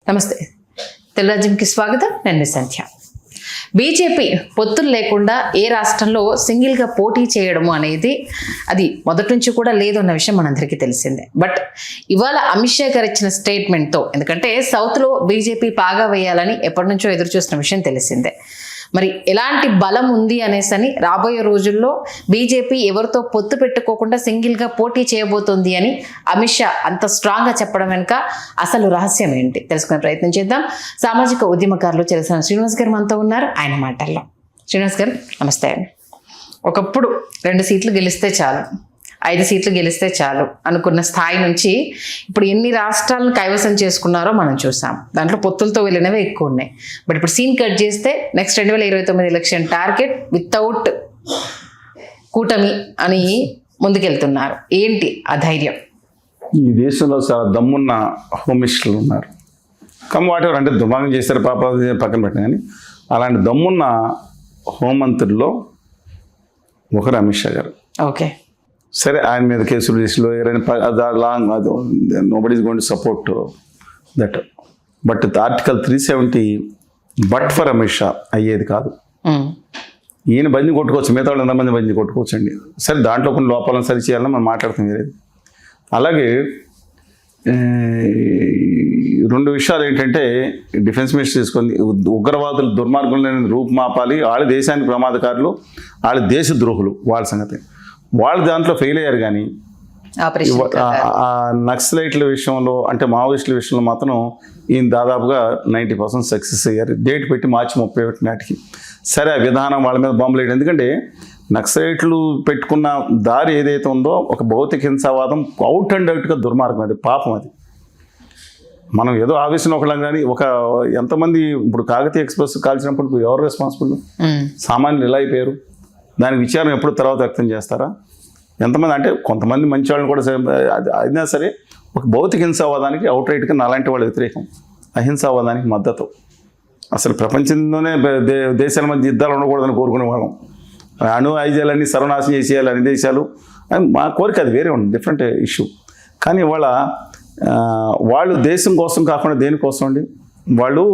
నమస్తే, తెలుగురాజ్యంకి స్వాగతం. నేను సంధ్య. బీజేపీ పొత్తులు లేకుండా ఏ రాష్ట్రంలో సింగిల్గా పోటీ చేయడము అనేది అది మొదటి నుంచి కూడా లేదు అన్న విషయం మనందరికీ తెలిసిందే. బట్ ఇవాళ అమిత్ షా గారు ఇచ్చిన స్టేట్మెంట్తో, ఎందుకంటే సౌత్లో బీజేపీ పాగా వేయాలని ఎప్పటి నుంచో ఎదురు చూస్తున్న విషయం తెలిసిందే. మరి ఎలాంటి బలం ఉంది అనేసని రాబోయే రోజుల్లో బీజేపీ ఎవరితో పొత్తు పెట్టుకోకుండా సింగిల్గా పోటీ చేయబోతోంది అని అమిత్ షా అంత స్ట్రాంగ్గా చెప్పడం వెనుక అసలు రహస్యం ఏంటి తెలుసుకునే ప్రయత్నం చేద్దాం. సామాజిక ఉద్యమకారులు చెరసాని శ్రీనివాస్ గారు మనతో ఉన్నారు. ఆయన మాటల్లో. శ్రీనివాస్ గారు నమస్తే అండి. ఒకప్పుడు 2 సీట్లు గెలిస్తే చాలు, 5 సీట్లు గెలిస్తే చాలు అనుకున్న స్థాయి నుంచి ఇప్పుడు ఎన్ని రాష్ట్రాలను కైవసం చేసుకున్నారో మనం చూసాం. దాంట్లో పొత్తులతో వెళ్ళినవే ఎక్కువ ఉన్నాయి. బట్ ఇప్పుడు సీన్ కట్ చేస్తే నెక్స్ట్ 2029 ఎలక్షన్ టార్గెట్ వితౌట్ కూటమి అని ముందుకెళ్తున్నారు. ఏంటి ఆ ధైర్యం? ఈ దేశంలో చాలా దమ్మున్న హోమ్ మినిస్టర్లు ఉన్నారు. వాటెవర్ అంటే దుర్మార్గం చేశారు పాప పక్కన పెట్టిన, కానీ అలాంటి దమ్మున్న హోంమంత్రుల్లో ఒకరు అమిత్ షా గారు. ఓకే, సరే, ఆయన మీద కేసులు రిజిస్టర్లు nobody is going to support that. But article 370 but for Amit Shah అయ్యేది కాదు. ఈయన బంది కొట్టుకోవచ్చు, మిగతా వాళ్ళు ఎంతమంది బంది కొట్టుకోవచ్చు అండి. సరే, దాంట్లో కొన్ని లోపాలను సరి చేయాలని మనం మాట్లాడుతాం వేరేది. అలాగే 2 విషయాలు ఏంటంటే, డిఫెన్స్ మినిస్టర్ తీసుకొని ఉగ్రవాదులు దుర్మార్గులను రూపుమాపాలి, వాళ్ళ దేశానికి ప్రమాదకారులు, వాళ్ళ దేశ ద్రోహులు, వాళ్ళ సంగతి. వాళ్ళు దాంట్లో ఫెయిల్ అయ్యారు. కానీ నక్సలైట్ల విషయంలో అంటే మావోయిస్టుల విషయంలో మాత్రం ఈయన దాదాపుగా 90% సక్సెస్ అయ్యారు. డేట్ పెట్టి మార్చి 31 నాటికి. సరే, ఆ విధానం వాళ్ళ మీద బాంబులు వేయడం, ఎందుకంటే నక్సలైట్లు పెట్టుకున్న దారి ఏదైతే ఉందో ఒక భౌతిక హింసావాదం అవుట్ అండ్ అవుట్గా దుర్మార్గం, అది పాపం. అది మనం ఏదో ఆవేశం ఒకళ్ళం, కానీ ఎంతమంది ఇప్పుడు కాకతీయ ఎక్స్ప్రెస్ కాల్చినప్పుడు ఎవరు రెస్పాన్సిబుల్? సామాన్యులు ఎలా అయిపోయారు? దానికి విచారం ఎప్పుడు తర్వాత వ్యక్తం చేస్తారా? ఎంతమంది అంటే కొంతమంది మంచి వాళ్ళని కూడా అయినా సరే ఒక భౌతిక హింసావాదానికి అవుట్ రైట్గా నాలాంటి వాళ్ళు వ్యతిరేకం, అహింసావాదానికి మద్దతు. అసలు ప్రపంచంలోనే దేశాల మధ్య యుద్ధాలు ఉండకూడదని కోరుకునే వాళ్ళం. అణు ఆయుధాలన్నీ సర్వనాశనం చేసేయాలి అన్ని దేశాలు, మా కోరిక అది వేరే ఉంది, డిఫరెంట్ ఇష్యూ. కానీ వాళ్ళు దేశం కోసం కాకుండా దేనికోసం అండి? వాళ్ళు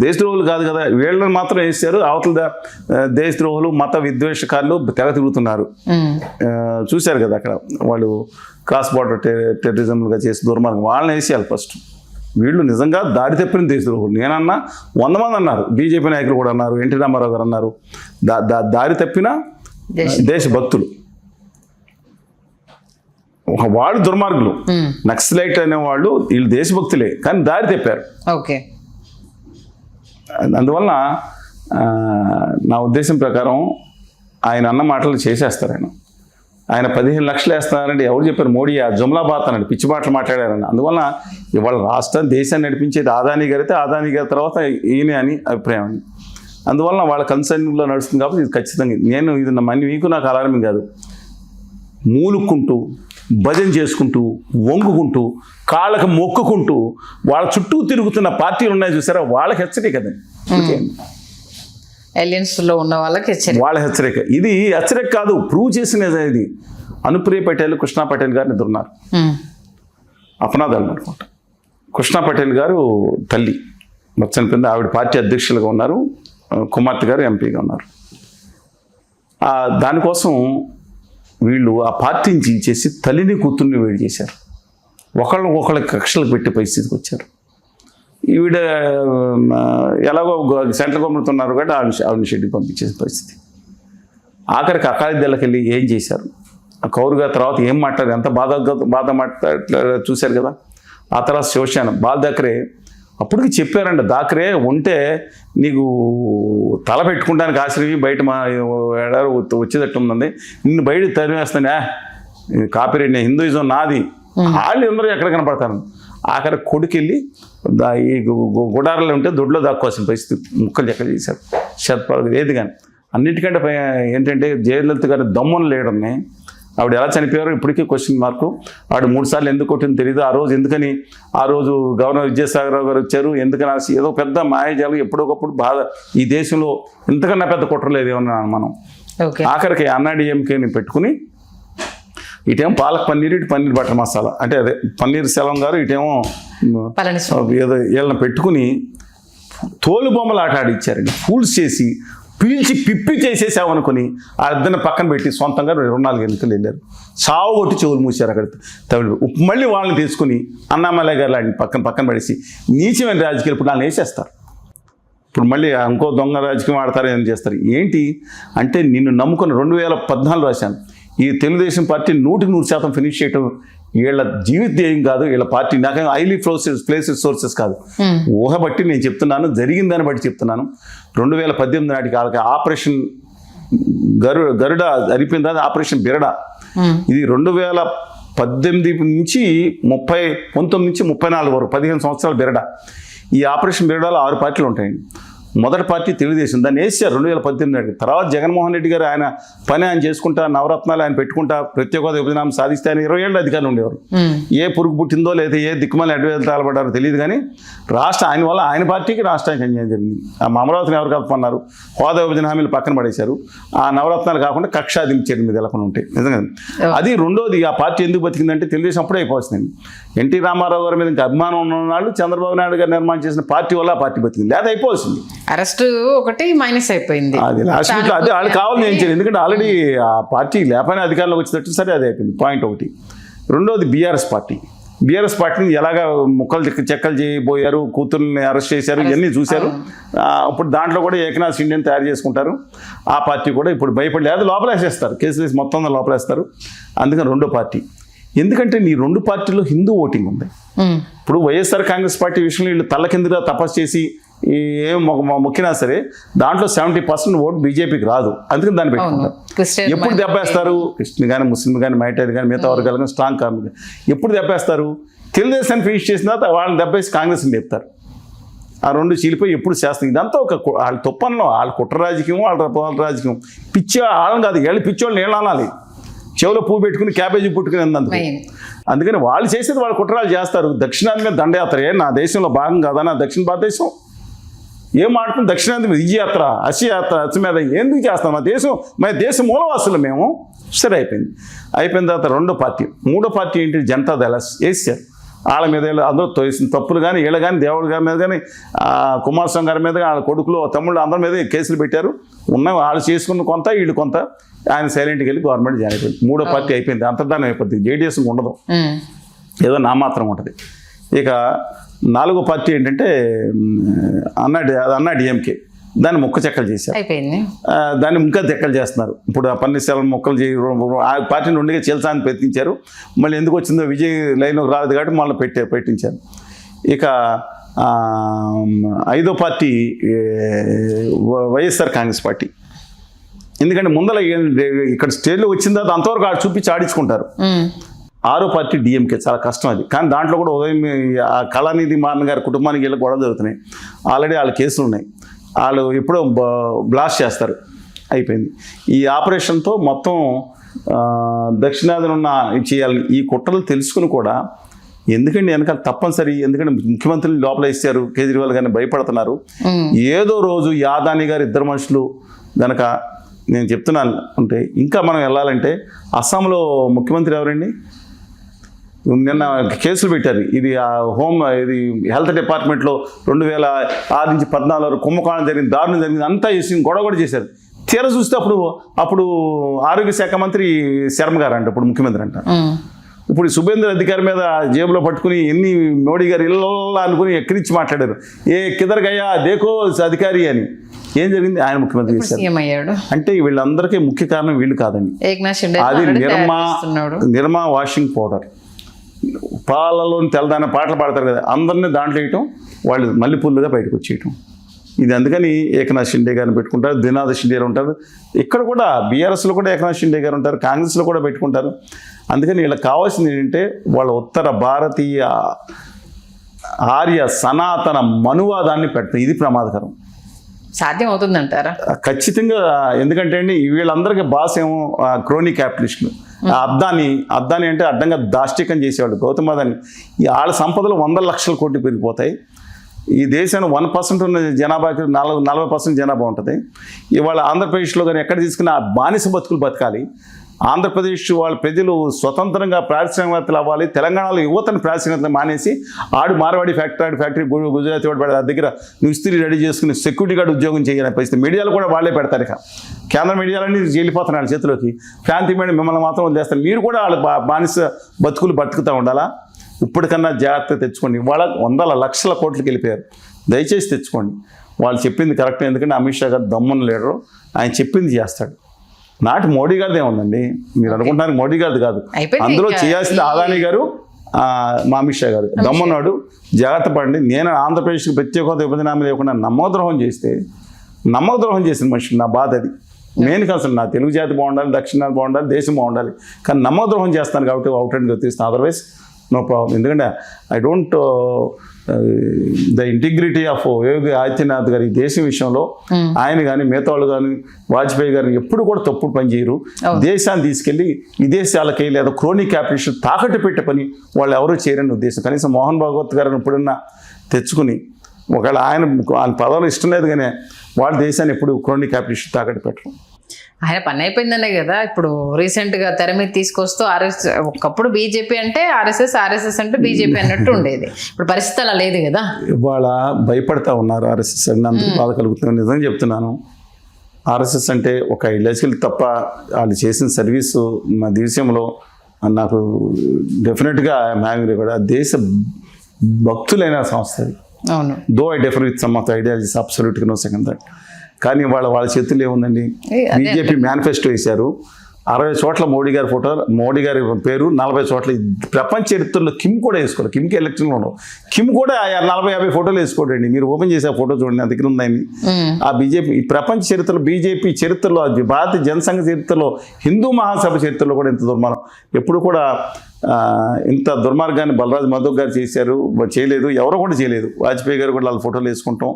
దేశద్రోహులు కాదు కదా, వీళ్ళని మాత్రం వేసారు. అవతల దేశద్రోహులు మత విద్వేషకారులు తెగ తిరుగుతున్నారు. చూశారు కదా అక్కడ వాళ్ళు క్రాస్ బార్డర్ టెర్రరిజంలుగా చేసి దుర్మార్గం, వాళ్ళని వేసేయాలి ఫస్ట్. వీళ్ళు నిజంగా దారి తప్పిన దేశద్రోహులు. నేనన్నా 100 మంది అన్నారు, బీజేపీ నాయకులు కూడా అన్నారు, ఎన్టీ రామారావు గారు అన్నారు, దారి తప్పిన దేశభక్తులు. వాళ్ళు దుర్మార్గులు. నక్సలైట్ అనేవాళ్ళు వీళ్ళు దేశభక్తులే, కానీ దారి తెప్పారు. ఓకే, అందువలన నా ఉద్దేశం ప్రకారం ఆయన అన్న మాటలు చేసేస్తారు. ఆయన 15 లక్షలు వేస్తున్నారంటే ఎవరు చెప్పారు? మోడీ ఆ జుమ్లాబాద్ అనండి, పిచ్చి మాటలు మాట్లాడారని. అందువలన ఇవాళ రాష్ట్రాన్ని దేశాన్ని నడిపించేది అదానీ గారు అయితే అదానీ గారి తర్వాత ఈయన అని అభిప్రాయం అండి. అందువలన వాళ్ళ కన్సర్న్లో నడుస్తుంది కాబట్టి ఇది ఖచ్చితంగా ఇది మీకు నాకు అలారమింగ్ కాదు. మూలుక్కుంటూ భజన చేసుకుంటూ వంగుకుంటూ కాళ్ళకు మొక్కుకుంటూ వాళ్ళ చుట్టూ తిరుగుతున్న పార్టీలు ఉన్నాయి చూసారా, వాళ్ళకి హెచ్చరిక కదండి. అలయన్స్లో ఉన్న వాళ్ళకి వాళ్ళ హెచ్చరిక. ఇది హెచ్చరిక కాదు, ప్రూవ్ చేసినది. ఇది అనుప్రియ పటేల్, కృష్ణా పటేల్ గారు నిద్రున్నారు, అపనాదాలు అనుకుంటా. కృష్ణా పటేల్ గారు తల్లి చనిపోయింది, ఆవిడ పార్టీ అధ్యక్షులుగా ఉన్నారు, కుమార్తె గారు ఎంపీగా ఉన్నారు. దానికోసం వీళ్ళు ఆ పార్టీని చీల్చేసి తల్లిని కూతుర్ని వేడి చేశారు. ఒకళ్ళకి కక్షలు పెట్టే పరిస్థితికి వచ్చారు. ఈవిడ ఎలాగో సెంట్రల్ గవర్నమెంట్ ఉన్నారు కాబట్టి ఆవిడని షెడ్యూల్ పంపించేసిన పరిస్థితి. ఆఖరికి అకాలీదళ్ళకి వెళ్ళి ఏం చేశారు, కౌరుగా తర్వాత ఏం మాట్లాడారు, ఎంత బాధ మాట్లాడారు చూశారు కదా. ఆ తర్వాత శివసేన బాల్ థాకరే అప్పటికి చెప్పారండి, థాకరే ఉంటే నీకు తల పెట్టుకుంటానికి ఆశ్రయి బయట వచ్చేటట్టు ఉందండి, నిన్ను బయట తరిమేస్తానే, కాపీరైట్ హిందూయిజం నాది, వాళ్ళు అందరూ ఎక్కడ కనపడతాను. ఆఖరి కొడుకెళ్ళి ఈ గుడారాలు ఉంటే దొడ్లో దాక్కోవాల్సిన పరిస్థితి, ముక్కలు ఎక్కడ చేశారు. శతపాలు ఏది కానీ అన్నిటికంటే ఏంటంటే జయలలిత గారి దమ్మున లేడని, ఆవిడ ఎలా చనిపోయారో ఇప్పటికీ క్వశ్చన్ మార్కు. ఆవిడ 3 సార్లు ఎందుకు కొట్టిందో తెలియదు. ఆ రోజు ఎందుకని గవర్నర్ విద్యాసాగరరావు గారు వచ్చారు, ఎందుకని ఏదో పెద్ద మాయాజాలు ఎప్పుడొకప్పుడు బాధ. ఈ దేశంలో ఇంతకన్నా పెద్ద కుట్రలేదు ఏమన్నా మనం. ఆఖరికి అన్నాడీఎంకేని పెట్టుకుని ఇటేమో పాలక్ పన్నీర్, ఇటు పన్నీర్ బటర్ మసాలా, అంటే అదే పన్నీర్ సెల్వం గారు, ఇటేమో పళనిస్వామి ఏదో వీళ్ళని పెట్టుకుని తోలు బొమ్మలు ఆట ఆడిచ్చారండి. ఫూల్స్ చేసి పీల్చి పిప్పి చేసేసామనుకుని ఆ ఇద్దరిని పక్కన పెట్టి సొంతంగా 2-4 ఎన్నికలు వెళ్ళారు. సావు కొట్టి చెవులు మూసారు అక్కడ తమిళ. మళ్ళీ వాళ్ళని తీసుకుని అన్నామలై గారు లాంటి పక్కన పడేసి నీచమైన రాజకీయాలు ఇప్పుడు వాళ్ళని వేసేస్తారు. ఇప్పుడు మళ్ళీ ఇంకో దొంగ రాజకీయం ఆడతారు, ఏం చేస్తారు. ఏంటి అంటే నిన్ను నమ్ముకుని 2014 రాశాను, ఈ తెలుగుదేశం పార్టీ 100% ఫినిష్ చేయటం వీళ్ళ జీవిత ధ్యేయం కాదు, వీళ్ళ పార్టీ నాకు హైలీ ప్లేస్ సోర్సెస్ కాదు, ఊహ బట్టి నేను చెప్తున్నాను, జరిగిందని బట్టి చెప్తున్నాను. 2018 నాటికి వాళ్ళకి ఆపరేషన్ గరుడ జరిపిన తర్వాత ఆపరేషన్ బిరడా, ఇది 2018 నుంచి 19 నుంచి 34 వరకు 15 సంవత్సరాల బిరడా. ఈ ఆపరేషన్ బిరడాలో 6 పార్టీలు ఉంటాయండి. మొదటి పార్టీ తెలుగుదేశం, దాన్ని వేసారు 2018 నాటికి. తర్వాత జగన్మోహన్ రెడ్డి గారు ఆయన పని ఆయన చేసుకుంటా, నవరత్నాలు ఆయన పెట్టుకుంటా, ప్రత్యేక హోదా విభజన సాధిస్తే ఆయన 20 ఏళ్ళు అధికారులు ఉండేవారు. ఏ పురుగు పుట్టిందో లేదా ఏ దిక్కుమని అడ్వేలు తాళపడ్డారో తెలియదు, కానీ ఆయన వల్ల ఆయన పార్టీకి రాష్ట్రానికి అన్యాయం జరిగింది. ఆ అమరావతిని ఎవరు కలుపుకున్నారు, హోదా విభజన హామీలు పక్కన పడేశారు. ఆ నవరత్నాలు కాకుండా కక్షాదించారు మీద ఎలకొని ఉంటాయి నిజంగా. అది రెండోది, ఆ పార్టీ ఎందుకు బతికిందంటే తెలుగుదేశం అప్పుడే అయిపోతుందండి. ఎన్టీ రామారావు గారి మీద ఇంకా అభిమానం ఉన్న వాళ్ళు చంద్రబాబు నాయుడు గారు నిర్మాణం చేసిన పార్టీ వల్ల ఆ పార్టీ బతికింది, లేదా అయిపోతుంది. అరెస్ట్ ఒకటి మైనస్ అయిపోయింది, అది లాస్ట్ మినిట్లో అది వాళ్ళు కావాలని ఏం చేయలేదు. ఎందుకంటే ఆల్రెడీ ఆ పార్టీ లేకపోయినా అధికారంలోకి వచ్చేటట్టు సరే అది అయిపోయింది, పాయింట్ ఒకటి. రెండోది బీఆర్ఎస్ పార్టీని ఎలాగా ముక్కలు చెక్కలు చేయబోయారు, కూతుర్ని అరెస్ట్ చేశారు, ఇవన్నీ చూశారు. ఇప్పుడు దాంట్లో కూడా ఏకనాథ్ షిండేని తయారు చేసుకుంటారు. ఆ పార్టీ కూడా ఇప్పుడు భయపడలేదు, అది లోపలేసేస్తారు, కేసులు వేసి మొత్తం లోపలేస్తారు. అందుకని రెండో పార్టీ, ఎందుకంటే నీ 2 పార్టీల్లో హిందూ ఓటింగ్ ఉంది. ఇప్పుడు వైఎస్ఆర్ కాంగ్రెస్ పార్టీ విషయంలో వీళ్ళు తల్ల కిందగా తపస్సు చేసి ఏం మొక్కినా సరే దాంట్లో 70% ఓటు బీజేపీకి రాదు, అందుకని దాన్ని పెట్టుకుంటారు. ఎప్పుడు దెబ్బేస్తారు, క్రిస్టియన్ కానీ, ముస్లిం కానీ, మైనారిటీ కానీ, మిగతా వర్గాలు కానీ, స్ట్రాంగ్ కార్మికులు ఎప్పుడు దెబ్బేస్తారు, తెలుగుదేశాన్ని ఫినిష్ చేసిన తర్వాత వాళ్ళని దెబ్బేసి కాంగ్రెస్ని చెప్తారు. ఆ 2 చీలిపోయి ఎప్పుడు చేస్తారు. ఇదంతా ఒక వాళ్ళ తొప్పనలో, వాళ్ళ కుట్ర రాజకీయం, వాళ్ళ రాజకీయం. పిచ్చి వాళ్ళని కాదు, వీళ్ళు పిచ్చోళ్ళని నీళ్ళు అనాలి, చెవులో పువ్వు పెట్టుకుని క్యాబేజీ పుట్టుకుని అందుకు. అందుకని వాళ్ళు చేసేది వాళ్ళ కుట్రాలు చేస్తారు. దక్షిణాది మీద దండయాత్ర, నా దేశంలో భాగం కాదా నా దక్షిణ భారతదేశం, ఏం మాట్లాడుతుంది దక్షిణాది మీద విజయాత్ర, అసి మీద ఎందుకు చేస్తాం, మా దేశం మూలవాసులు మేము. సరే అయిపోయిన తర్వాత రెండో పార్టీ. మూడో పార్టీ ఏంటి, జనతాదళ వేసారు. వాళ్ళ మీద అందరూ తోసిన తప్పులు కానీ వీళ్ళ కానీ దేవుడి గారి మీద కానీ కుమారస్వామి గారి మీద, వాళ్ళ కొడుకులు తమ్ముళ్ళు అందరి మీద కేసులు పెట్టారు. వాళ్ళు చేసుకున్న కొంత, వీళ్ళు కొంత. ఆయన సైలెంట్కి వెళ్ళి గవర్నమెంట్ జాయిన్ అయిపోయింది. మూడో పార్టీ అయిపోయింది, అంతర్ధానం అయిపోతుంది. జేడీఎస్ ఉండదు, ఏదో నామాత్రం ఉంటుంది. ఇక నాలుగో పార్టీ ఏంటంటే అన్నా డిఎంకే, దాన్ని ముక్క చెక్కలు చేశారు, దాన్ని ఇంకా చెక్కలు చేస్తున్నారు. ఇప్పుడు ఆ పన్నీర్సెల్వం మొక్కలు ఆ పార్టీని రెండుగా చేల్చాలని ప్రయత్నించారు. మళ్ళీ ఎందుకు వచ్చిందో విజయ్ లైన్లోకి రాలేదు కాబట్టి మళ్ళీ పెట్టించారు. ఇక ఐదో పార్టీ వైఎస్ఆర్ కాంగ్రెస్ పార్టీ. ఎందుకంటే ముందర ఇక్కడ స్టేజ్లో వచ్చిన తర్వాత అంతవరకు ఆడు చూపించి ఆడించుకుంటారు. ఆరో పార్టీ డిఎంకే, చాలా కష్టం అది. కానీ దాంట్లో కూడా ఉదయం ఆ కళానిధి మారన్ గారి కుటుంబానికి వెళ్ళి గొడవ జరుగుతున్నాయి. ఆల్రెడీ వాళ్ళ కేసులు ఉన్నాయి, వాళ్ళు ఎప్పుడో బ్లాస్ట్ చేస్తారు, అయిపోయింది. ఈ ఆపరేషన్తో మొత్తం దక్షిణాదిన ఉన్న చేయాలని ఈ కుట్రలు తెలుసుకుని కూడా ఎందుకండి వెనకాల తప్పనిసరి, ఎందుకంటే ముఖ్యమంత్రిని లోపల ఇచ్చారు, కేజ్రీవాల్ గారిని భయపడుతున్నారు. ఏదో రోజు యాదాని గారు ఇద్దరు మనుషులు గనక, నేను చెప్తున్నాను అంటే ఇంకా మనం వెళ్ళాలంటే అస్సాంలో ముఖ్యమంత్రి ఎవరండి, నిన్న కేసులు పెట్టారు. ఇది ఇది హెల్త్ డిపార్ట్మెంట్లో 2006 నుంచి 14 వరకు కుంభకోణం జరిగింది, దారుణం జరిగింది, అంతా చేసి గొడవ కూడా చేశారు. తీర చూస్తే అప్పుడు ఆరోగ్య శాఖ మంత్రి శర్మ గారు అంట, ఇప్పుడు ముఖ్యమంత్రి అంట. ఇప్పుడు సుబేంద్ర అధికారి మీద జేబులో పట్టుకుని ఎన్ని మోడీ గారు ఇళ్ళ అనుకుని ఎక్కిరించి మాట్లాడారు, ఏ కిదర్గయ్యా దేకో అధికారి అని. ఏం జరిగింది, ఆయన ముఖ్యమంత్రి చేశారు. అంటే వీళ్ళందరికీ ముఖ్య కారణం వీళ్ళు కాదండి, అది నిర్మా వాషింగ్ పౌడర్. పాలలోని తెల్లదాన పాటలు పాడతారు కదా, అందరినీ దాంట్లో వేయటం, వాళ్ళు మల్లెపూలుగా బయటకు వచ్చేయటం. ఇది అందుకని ఏకనాథ్ షిండే గారిని పెట్టుకుంటారు, దినాథ్ షిండే గారు ఉంటారు. ఇక్కడ కూడా బీఆర్ఎస్లో కూడా ఏకనాథ్ షిండే గారు ఉంటారు, కాంగ్రెస్లో కూడా పెట్టుకుంటారు. అందుకని వీళ్ళకి కావాల్సింది ఏంటంటే వాళ్ళ ఉత్తర భారతీయ ఆర్య సనాతన మనువాదాన్ని పెట్టడం. ఇది ప్రమాదకరం. సాధ్యం అవుతుందంటారా? ఖచ్చితంగా. ఎందుకంటే అండి వీళ్ళందరికీ బాస్ ఏమో క్రోనీ క్యాపిటలిస్టులు. అద్దాని అంటే అడ్డంగా దాష్టికం చేసేవాళ్ళు గౌతమ్ అదాని. వాళ్ళ సంపదలు 100 లక్షల కోట్లు పెరిగిపోతాయి. ఈ దేశంలో 1% ఉన్న జనాభాకి 40% జనాభా ఉంటుంది. ఇవాళ ఆంధ్రప్రదేశ్లో కానీ ఎక్కడ తీసుకున్న బానిస బతుకులు బతకాలి. ఆంధ్రప్రదేశ్ వాళ్ళ ప్రజలు స్వతంత్రంగా పారిశ్రామికవేత్తలు అవ్వాలి, తెలంగాణలో యువతను పారిశ్రామికవేత్తలు మానేసి మార్వాడి ఫ్యాక్టరీ గుజరాతీ వాడు పెడతారు దగ్గర నువ్వు ఇస్త్రీ రెడీ చేసుకుని సెక్యూరిటీ గార్డ్ ఉద్యోగం చేయాలని పరిస్థితి. మీడియాలు కూడా వాళ్ళే పెడతారు. ఇక కేంద్ర మీడియాలన్నీ వెళ్ళిపోతున్నారు వాళ్ళ చేతిలోకి. ప్రాంతీయ మీడియా మిమ్మల్ని మాత్రం వదిలేస్తారు. మీరు కూడా వాళ్ళ బానిస బతుకుతూ ఉండాలా? ఇప్పటికన్నా జాగ్రత్త తెచ్చుకోండి. వాళ్ళ వందల లక్షల కోట్లకి వెళ్ళిపోయారు. దయచేసి తెచ్చుకోండి. వాళ్ళు చెప్పింది కరెక్ట్. ఎందుకంటే అమిత్ షా గారు దమ్మున్న లీడరు, ఆయన చెప్పింది చేస్తాడు. నాటి మోడీ గారిది ఏముందండి, మీరు అనుకుంటున్నారు మోడీ గారిది కాదు. అందులో చేయాల్సింది అదానీ గారు, మా అమిత్ షా గారు. దమ్మున్నాడు, జాగ్రత్త పడండి. నేను ఆంధ్రప్రదేశ్కి ప్రత్యేక హోదా విభజన లేకుండా నమ్మద్రోహం చేసిన మనిషి. నా బాధ అది. నేను అసలు నా తెలుగు జాతి బాగుండాలి, దక్షిణాది బాగుండాలి, దేశం బాగుండాలి. కానీ నమ్మద్రోహం చేస్తాను కాబట్టి అవుట్ అండ్ తీస్తాను. Otherwise no problem. ఎందుకంటే I don't the integrity of Yogi Adityanath గారి ఈ దేశం విషయంలో ఆయన కానీ మిగతా వాళ్ళు కానీ వాజ్పేయి గారిని ఎప్పుడు కూడా తప్పుడు పని చేయరు. దేశాన్ని తీసుకెళ్ళి విదేశాలకి లేదా క్రోనీ క్యాపిటల్ తాకట్టు పెట్టే పని వాళ్ళు ఎవరూ చేయరని ఉద్దేశం. కనీసం మోహన్ భాగవత్ గారిని ఎప్పుడన్నా తెచ్చుకుని, ఒకవేళ ఆయన పదవులు ఇష్టం లేదు కానీ వాళ్ళ దేశాన్ని ఎప్పుడు క్రోనీ క్యాపిటల్ తాకట్టు పెట్టరు. ఆయన పని అయిపోయిందనే కదా ఇప్పుడు రీసెంట్గా తెర మీద తీసుకొస్తూ ఒకప్పుడు బీజేపీ అంటే ఆర్ఎస్ఎస్ అంటే బీజేపీ అన్నట్టు ఉండేది. ఇప్పుడు పరిస్థితి అలా లేదు కదా. ఇవాళ భయపడతా ఉన్నారు ఆర్ఎస్ఎస్ అని. అందుకు బాధ కలుగుతుంది. నిజం చెప్తున్నాను. ఆర్ఎస్ఎస్ అంటే ఒక ఐడియాలజీలు తప్ప వాళ్ళు చేసిన సర్వీసు నా దేశంలో నాకు డెఫినెట్గా మ్యాంగ్రీ కూడా దేశ భక్తులైన సంస్థ అది. అవును. Though I differ with some of the ideologies, అబ్సల్యూట్గా నో సెకండ్ దట్. కానీ వాళ్ళ చేతుల్లో ఏముందండి? బీజేపీ మేనిఫెస్టో వేశారు. 60 చోట్ల మోడీ గారి ఫోటో, మోడీ గారి పేరు, 40 చోట్ల ప్రపంచ చరిత్రలో కిమ్ కూడా వేసుకోవాలి. కిమ్కి ఎలక్షన్లో ఉండవు. కిమ్ కూడా 40-50 ఫోటోలు వేసుకోడండి. మీరు ఓపెన్ చేసే ఫోటో చూడండి, నా దగ్గర ఉందండి. ఆ బీజేపీ ఈ ప్రపంచ చరిత్రలో, బీజేపీ చరిత్రలో, భారతీయ జనసంఘ చరిత్రలో, హిందూ మహాసభ చరిత్రలో కూడా ఇంత దుర్మార్గం ఎప్పుడు కూడా ఇంత దుర్మార్గాన్ని బలరాజ్ మధోక్ గారు చేయలేదు. ఎవరో కూడా చేయలేదు. వాజ్పేయి గారు కూడా వాళ్ళ ఫోటోలు వేసుకుంటాం.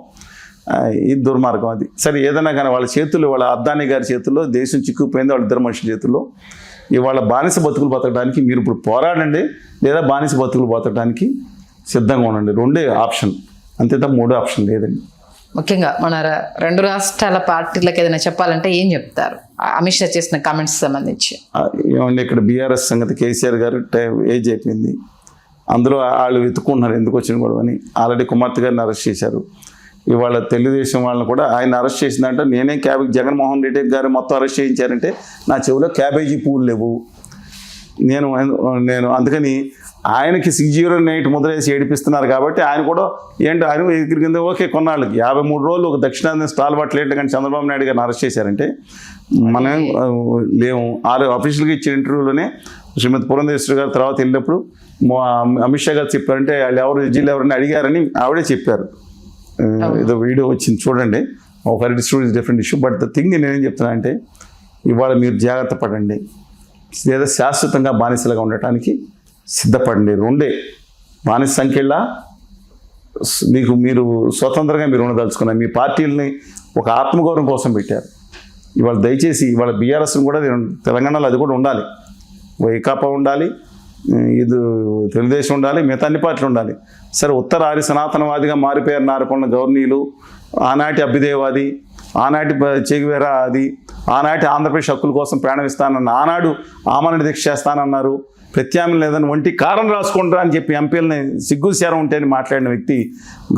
ఈ దుర్మార్గం అది. సరే, ఏదైనా కానీ వాళ్ళ చేతుల్లో, వాళ్ళ అద్దానీ గారి చేతుల్లో దేశం చిక్కుపోయింది. వాళ్ళ ఇద్దరు మనుషుల చేతుల్లో. ఇవాళ బానిస బతుకులు బతకడానికి మీరు ఇప్పుడు పోరాడండి, లేదా బానిస బతుకులు బతకడానికి సిద్ధంగా ఉండండి. రెండే ఆప్షన్, అంతే తప్ప మూడో ఆప్షన్ లేదండి. ముఖ్యంగా మన 2 రాష్ట్రాల పార్టీలకు ఏదైనా చెప్పాలంటే ఏం చెప్తారు అమిత్ షా చేసిన కామెంట్స్ సంబంధించి? ఏమండి, ఇక్కడ బీఆర్ఎస్ సంగతి కేసీఆర్ గారు ఏజ్ అయిపోయింది. అందులో వాళ్ళు వెతుక్కుంటున్నారు ఎందుకు వచ్చిన గొడవ అని. ఆల్రెడీ కుమార్తె గారిని అరెస్ట్ చేశారు. ఇవాళ తెలుగుదేశం వాళ్ళని కూడా ఆయన అరెస్ట్ చేసిందంటే నేనే జగన్మోహన్ రెడ్డి గారు మొత్తం అరెస్ట్ చేయించారంటే నా చెవిలో క్యాబేజీ పూలు లేవు. నేను అందుకని ఆయనకి 608 ముద్రేసి ఏడిపిస్తున్నారు కాబట్టి ఆయన కూడా ఆయన ఎగిరి కింద ఓకే కొన్నాళ్ళకి 53 రోజులు ఒక దక్షిణాది స్టాల్ బట్టలేంటి. కానీ చంద్రబాబు నాయుడు గారిని అరెస్ట్ చేశారంటే మనం లేవు. అఫీషియల్గా ఇచ్చిన ఇంటర్వ్యూలోనే శ్రీమతి పురంధేశ్వరి గారు తర్వాత వెళ్ళినప్పుడు అమిత్ షా గారు చెప్పారంటే వాళ్ళు ఎవరిని అడిగారని ఆవిడే చెప్పారు. ఏదో వీడియో వచ్చింది చూడండి. ఒక different issue. But the thing నేనేం చెప్తున్నా అంటే ఇవాళ మీరు జాగ్రత్త పడండి, లేదా శాశ్వతంగా బానిసలుగా ఉండటానికి సిద్ధపడండి. రెండే బానిస సంఖ్యలా మీరు స్వతంత్రంగా మీరు ఉండదలుచుకున్నారు. మీ పార్టీలని ఒక ఆత్మగౌరవం కోసం పెట్టారు. ఇవాళ దయచేసి ఇవాళ బీఆర్ఎస్ని కూడా తెలంగాణలో అది కూడా ఉండాలి. వైకాపా ఉండాలి, ఇది తెలుగుదేశం ఉండాలి, మిగతా అన్ని పార్టీలు ఉండాలి. సరే, ఉత్తర ఆర్య సనాతనవాదిగా మారిపోయారు నారకొండ గవర్నీలు, ఆనాటి అభ్యుదయవాది, ఆనాటి చెగువేరా అది, ఆనాటి ఆంధ్రప్రదేశ్ హక్కుల కోసం ప్రాణం ఇస్తానన్న, ఆనాడు ఆమరణ దీక్ష చేస్తానన్నారు. ప్రత్యామ్నాయం లేదని ఒంటి కారం రాసుకుంటారా అని చెప్పి ఎంపీలని సిగ్గుశారం ఉంటేని మాట్లాడిన వ్యక్తి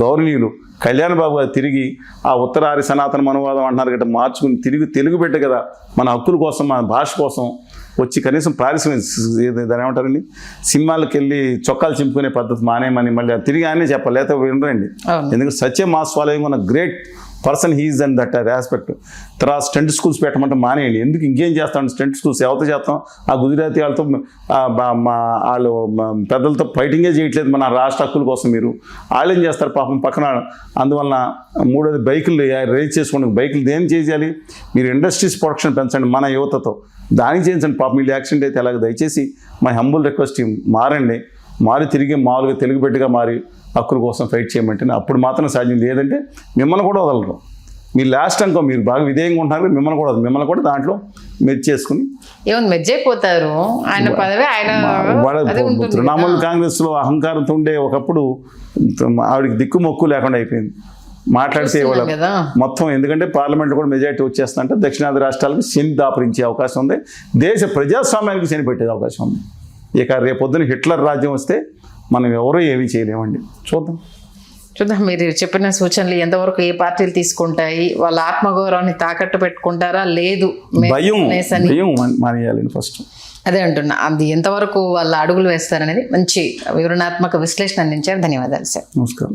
గౌరవనీయులు కళ్యాణ్ బాబు గారు తిరిగి ఆ ఉత్తర ఆర్య సనాతన మనవాదం అంటున్నారు కదా, మార్చుకుని తిరిగి తెలుగు బిడ్డ కదా, మన హక్కుల కోసం, మన భాష కోసం వచ్చి కనీసం దాని ఏమంటారండి, సినిమాలకు వెళ్ళి చొక్కాలు చింపుకునే పద్ధతి మానేమని మళ్ళీ తిరిగి ఆయనే చెప్పాలి, లేకపోతే వినరండి. ఎందుకంటే సత్య మాస్వాలయం ఉన్న great person he's and that aspect. తర్వాత స్టంట్ స్కూల్స్ పెట్టమంటే మానేయండి. ఎందుకు ఇంకేం చేస్తాం స్టంట్ స్కూల్స్? ఎవరితో చేస్తాం? ఆ గుజరాతీ వాళ్ళతో వాళ్ళు పెద్దలతో ఫైటింగే చేయట్లేదు మన రాష్ట్ర హక్కుల కోసం. మీరు వాళ్ళేం చేస్తారు పాపం పక్కన. అందువలన మూడోది బైకులు రేజ్ చేసుకోండి. బైకులు దేని చేయాలి? మీరు ఇండస్ట్రీస్ ప్రొడక్షన్ పెంచండి మన యువతతో, దానికి చేయించండి. పాపం వీళ్ళు యాక్సిడెంట్ అయితే ఎలాగ? దయచేసి మై హంబుల్ రిక్వెస్ట్, మారండి. మారి తిరిగి మామూలుగా తెలుగు బిడ్డగా మారి హక్కుల కోసం ఫైట్ చేయమంటే అప్పుడు మాత్రం సాధ్యం. లేదంటే మిమ్మల్ని కూడా వదలరు. మీరు లాస్ట్ అనుకో, మీరు బాగా విధేయంగా ఉంటారు, మిమ్మల్ని కూడా మిమ్మల్ని కూడా దాంట్లో మెచ్చేసుకుని ఏమన్నా మెచ్చైపోతారు. ఆయన పదవి ఆయన తృణమూల్ కాంగ్రెస్లో అహంకారంతో ఉండే ఒకప్పుడు ఆవిడకి దిక్కు మొక్కు లేకుండా అయిపోయింది. మాట్లాడితే ఇవాళ కదా. మొత్తం ఎందుకంటే పార్లమెంట్లో కూడా మెజారిటీ వచ్చేస్తుందంటే దక్షిణాది రాష్ట్రాలకు శని దాపరించే అవకాశం ఉంది, దేశ ప్రజాస్వామ్యానికి శని పెట్టే అవకాశం ఉంది. ఇక రేపొద్దున హిట్లర్ రాజ్యం వస్తే మనం ఎవరూ ఏమీ చేయలేమండి. చూద్దాం. మీరు చెప్పిన సూచనలు ఎంతవరకు ఏ పార్టీలు తీసుకుంటాయి, వాళ్ళ ఆత్మగౌరవాన్ని తాకట్టు పెట్టుకుంటారా లేదు భయం మానేయాలని ఫస్ట్ అదే అంటున్నా. అది ఎంతవరకు వాళ్ళ అడుగులు వేస్తారనేది మంచి వివరణాత్మక విశ్లేషణ అందించారు. ధన్యవాదాలు సార్. నమస్కారం.